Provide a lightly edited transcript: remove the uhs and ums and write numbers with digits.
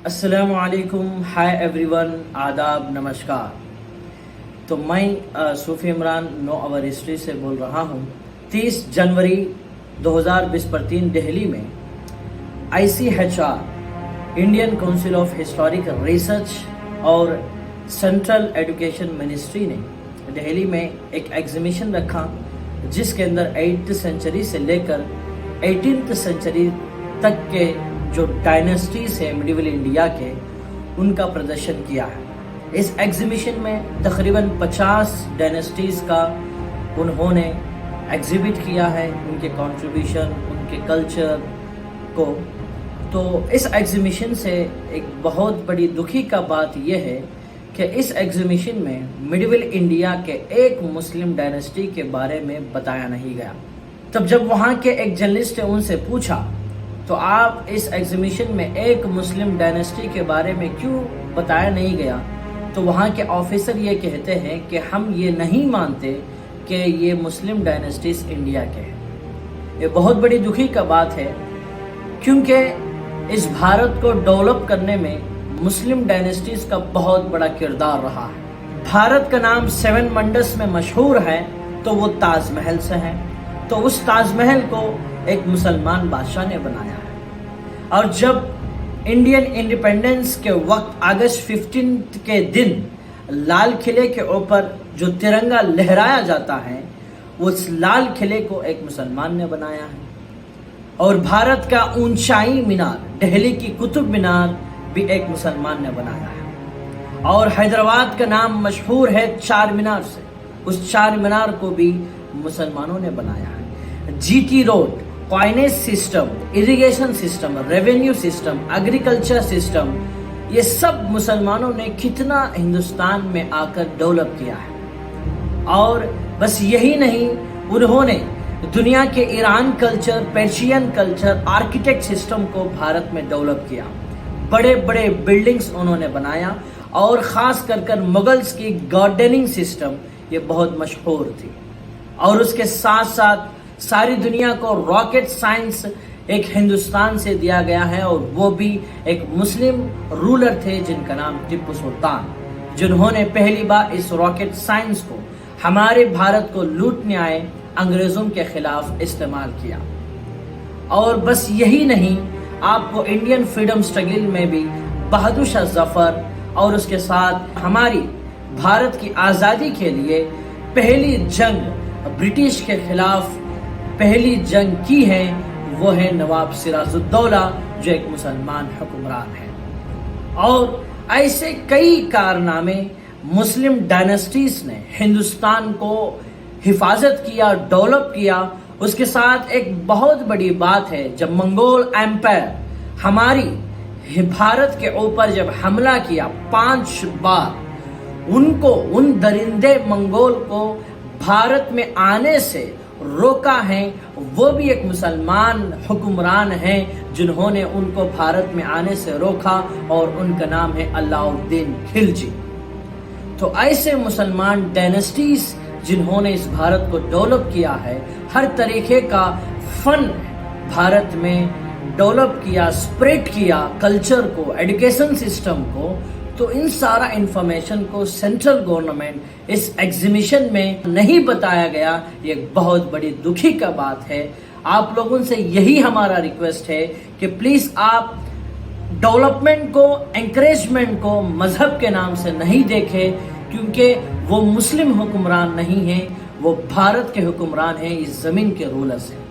अस्सलामुअलैकुम, hi everyone, आदाब, नमस्कार। तो मैं सूफी इमरान नो आवर हिस्ट्री से बोल रहा हूँ। 30 जनवरी 2020 पर 3 दिल्ली में ICHR Indian council of historical research और सेंट्रल एजुकेशन मिनिस्ट्री ने दिल्ली में एक एग्जीबिशन रखा जिसके अंदर 8th सेंचुरी से लेकर 18th सेंचुरी तक के जो डायनेस्टीज है मिडिवल इंडिया के, उनका प्रदर्शन किया है। इस एग्जीबिशन में तकरीबन 50 डायनेस्टीज का उन्होंने एग्जिबिट किया है, उनके कंट्रीब्यूशन, उनके कल्चर को। तो इस एग्जीबिशन से एक बहुत बड़ी दुखी का बात यह है कि इस एग्जीबिशन में मिडिवल इंडिया के एक मुस्लिम डायनेस्टी के बारे में बताया नहीं गया। तब जब वहाँ के एक जर्नलिस्ट ने उनसे पूछा तो आप इस एग्जीबिशन में एक मुस्लिम डायनेस्टी के बारे में क्यों बताया नहीं गया, तो वहाँ के ऑफिसर ये कहते हैं कि हम ये नहीं मानते कि ये मुस्लिम डायनेस्टीज इंडिया के हैं। ये बहुत बड़ी दुखी का बात है क्योंकि इस भारत को डेवलप करने में मुस्लिम डायनेस्टीज का बहुत बड़ा किरदार रहा है। भारत का नाम 7 वंडर्स में मशहूर है तो वो ताजमहल से है। तो उस ताजमहल को एक मुसलमान बादशाह ने बनाया है। और जब इंडियन इंडिपेंडेंस के वक्त अगस्त 15 के दिन लाल किले के ऊपर जो तिरंगा लहराया जाता है, उस लाल किले को एक मुसलमान ने बनाया है। और भारत का ऊंचाई मीनार, दिल्ली की कुतुब मीनार भी एक मुसलमान ने बनाया है। और हैदराबाद का नाम मशहूर है चार मीनार से, उस चार मीनार को भी मुसलमानों ने बनाया है। GT road, coinage system, irrigation system, revenue system, agriculture system, ये सब मुसलमानों ने कितना हिंदुस्तान में आकर डेवलप किया है। और बस यही नहीं, उन्होंने दुनिया के Iran culture, Persian culture, architect system को भारत में डेवलप किया। बड़े बड़े बिल्डिंग्स उन्होंने बनाया और खास कर मुगल्स की गार्डनिंग सिस्टम ये बहुत मशहूर थी। और उसके साथ साथ सारी दुनिया को रॉकेट साइंस एक हिंदुस्तान से दिया गया है, और वो भी एक मुस्लिम रूलर थे जिनका नाम टिप्पू सुल्तान, जिन्होंने पहली बार इस रॉकेट साइंस को हमारे भारत को लूटने आए अंग्रेजों के खिलाफ इस्तेमाल किया। और बस यही नहीं, आपको इंडियन फ्रीडम स्ट्रगल में भी बहादुर शाह जफर और उसके साथ हमारी भारत की आज़ादी के लिए पहली जंग ब्रिटिश के खिलाफ पहली जंग की है, वो है नवाब सिराजुद्दौला, जो एक मुसलमान हुक्मरान है। और ऐसे कई कारनामे मुस्लिम डायनेस्टीज ने हिंदुस्तान को हिफाजत किया, डेवलप किया। उसके साथ एक बहुत बड़ी बात है, जब मंगोल एम्पायर हमारी भारत के ऊपर जब हमला किया 5 बार, उनको, उन दरिंदे मंगोल को भारत में आने से रोका है। वो भी एक मुसलमान हुक्मरान हैं जिन्होंने उनको भारत में आने से रोका, और उनका नाम है अलाउद्दीन खिलजी। तो ऐसे मुसलमान डायनेस्टीज जिन्होंने इस भारत को डेवलप किया है, हर तरीके का फन भारत में डेवलप किया, स्प्रेड किया, कल्चर को, एजुकेशन सिस्टम को। तो इन सारा इंफॉर्मेशन को सेंट्रल गवर्नमेंट इस एग्जीबिशन में नहीं बताया गया, ये बहुत बड़ी दुखी का बात है। आप लोगों से यही हमारा रिक्वेस्ट है कि प्लीज आप डेवलपमेंट को, एंकरेजमेंट को मजहब के नाम से नहीं देखें, क्योंकि वो मुस्लिम हुक्मरान नहीं हैं, वो भारत के हुक्मरान हैं इस जमीन के रूलर्स हैं।